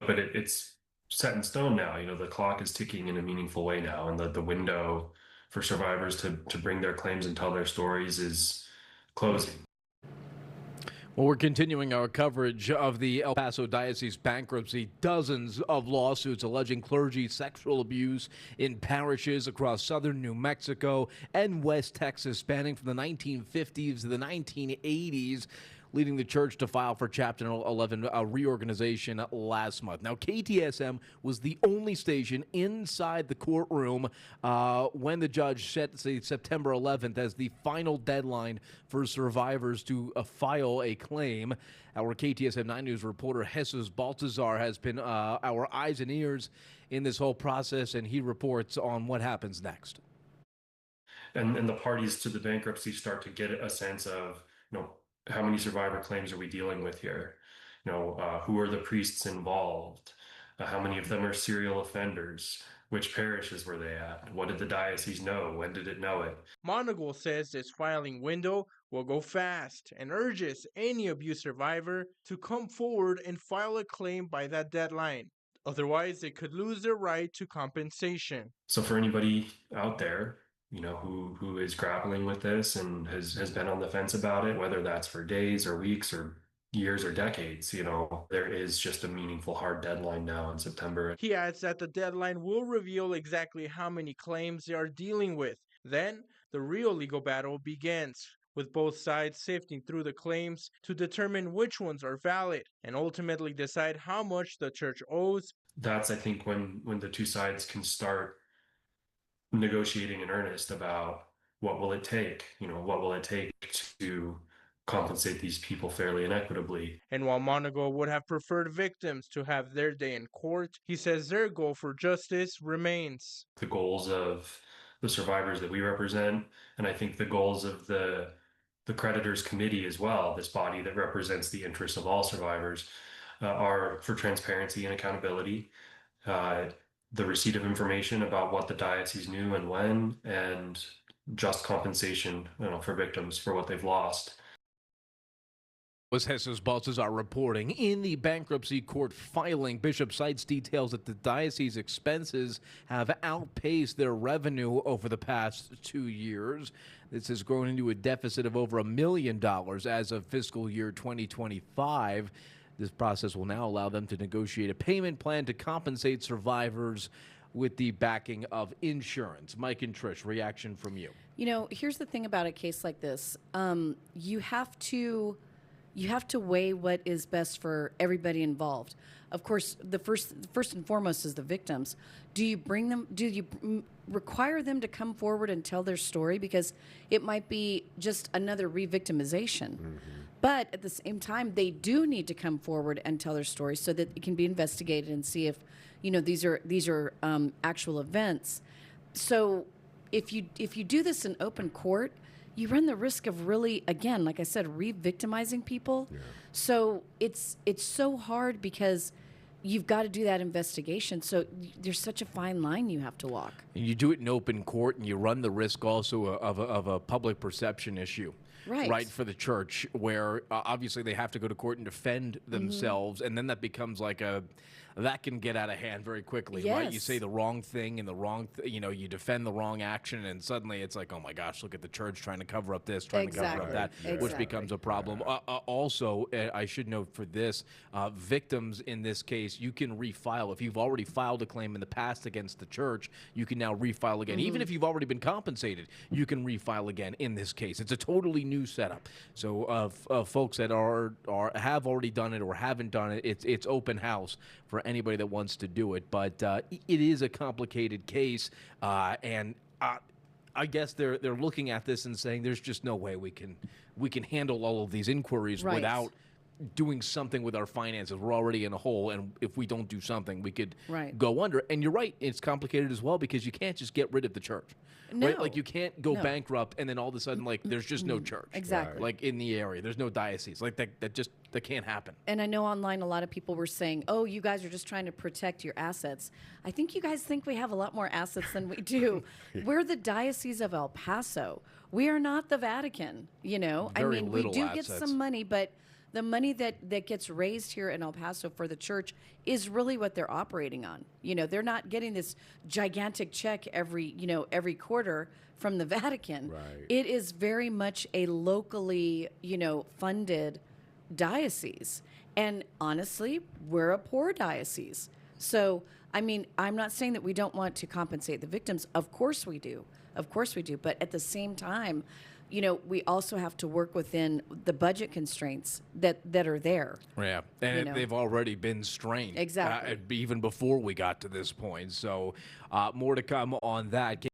but it's set in stone now. The clock is ticking in a meaningful way now, and the window for survivors to bring their claims and tell their stories is closing. Well, we're continuing our coverage of the El Paso Diocese bankruptcy. Dozens of lawsuits alleging clergy sexual abuse in parishes across southern New Mexico and West Texas, spanning from the 1950s to the 1980s, leading the church to file for Chapter 11 reorganization last month. Now, KTSM was the only station inside the courtroom when the judge set September 11th as the final deadline for survivors to file a claim. Our KTSM 9 News reporter Jesus Baltazar has been our eyes and ears in this whole process, and he reports on what happens next. And the parties to the bankruptcy start to get a sense of, how many survivor claims are we dealing with here? Who are the priests involved? How many of them are serial offenders? Which parishes were they at? What did the diocese know? When did it know it? Monagle says this filing window will go fast and urges any abuse survivor to come forward and file a claim by that deadline. Otherwise, they could lose their right to compensation. So for anybody out there, who is grappling with this and has been on the fence about it, whether that's for days or weeks or years or decades, there is just a meaningful hard deadline now in September. He adds that the deadline will reveal exactly how many claims they are dealing with. Then, the real legal battle begins, with both sides sifting through the claims to determine which ones are valid and ultimately decide how much the church owes. That's, I think, when the two sides can start negotiating in earnest about what will it take, what will it take to compensate these people fairly and equitably. And while Monagle would have preferred victims to have their day in court, he says their goal for justice remains. The goals of the survivors that we represent, and I think the goals of the creditors committee as well, this body that represents the interests of all survivors, are for transparency and accountability, the receipt of information about what the diocese knew and when, and just compensation, for victims for what they've lost. Was Jesus Baltazar reporting. In the bankruptcy court filing, Bishop cites details that the diocese expenses have outpaced their revenue over the past 2 years. This has grown into a deficit of over $1 million as of fiscal year 2025. This process will now allow them to negotiate a payment plan to compensate survivors with the backing of insurance. Mike and Trish, reaction from you. Here's the thing about a case like this. You have to weigh what is best for everybody involved. Of course, the first and foremost is the victims. Do you require them to come forward and tell their story? Because it might be just another re-victimization. Mm-hmm. But at the same time, they do need to come forward and tell their story so that it can be investigated and see if, these are actual events. So if you do this in open court, you run the risk of really, again, like I said, re-victimizing people. Yeah. So it's so hard because you've got to do that investigation. So there's such a fine line you have to walk. And you do it in open court, and you run the risk also of a public perception issue. Right, for the church, where obviously they have to go to court and defend themselves, and then that becomes like that can get out of hand very quickly, yes. Right? You say the wrong thing and the wrong, you defend the wrong action, and suddenly it's like, oh my gosh, look at the church trying to cover up this, trying to cover up that, which becomes a problem. Also, I should note for this, victims in this case, you can refile. If you've already filed a claim in the past against the church, you can now refile again. Even if you've already been compensated, you can refile again in this case. It's a totally new setup. So folks that have already done it or haven't done it, it's open house for anybody that wants to do it. But it is a complicated case, and I guess they're looking at this and saying there's just no way we can handle all of these inquiries without doing something with our finances. We're already in a hole, and if we don't do something, we could go under. And you're right, it's complicated as well because you can't just get rid of the church. No. Right? Like you can't go bankrupt and then all of a sudden there's just no church. Exactly. Like in the area, there's no diocese. Like that can't happen. And I know online a lot of people were saying, "Oh, you guys are just trying to protect your assets." I think you guys think we have a lot more assets than we do. We're the Diocese of El Paso. We are not the Vatican. Very I mean, we do assets. get some money, but the money that gets raised here in El Paso for the church is really what they're operating on. You know, they're not getting this gigantic check every quarter from the Vatican. Right. It is very much a locally, funded diocese. And honestly, we're a poor diocese. So, I mean, I'm not saying that we don't want to compensate the victims. Of course we do. Of course we do. But at the same time, we also have to work within the budget constraints that are there. Yeah, and they've already been strained. Exactly. Even before we got to this point. So more to come on that.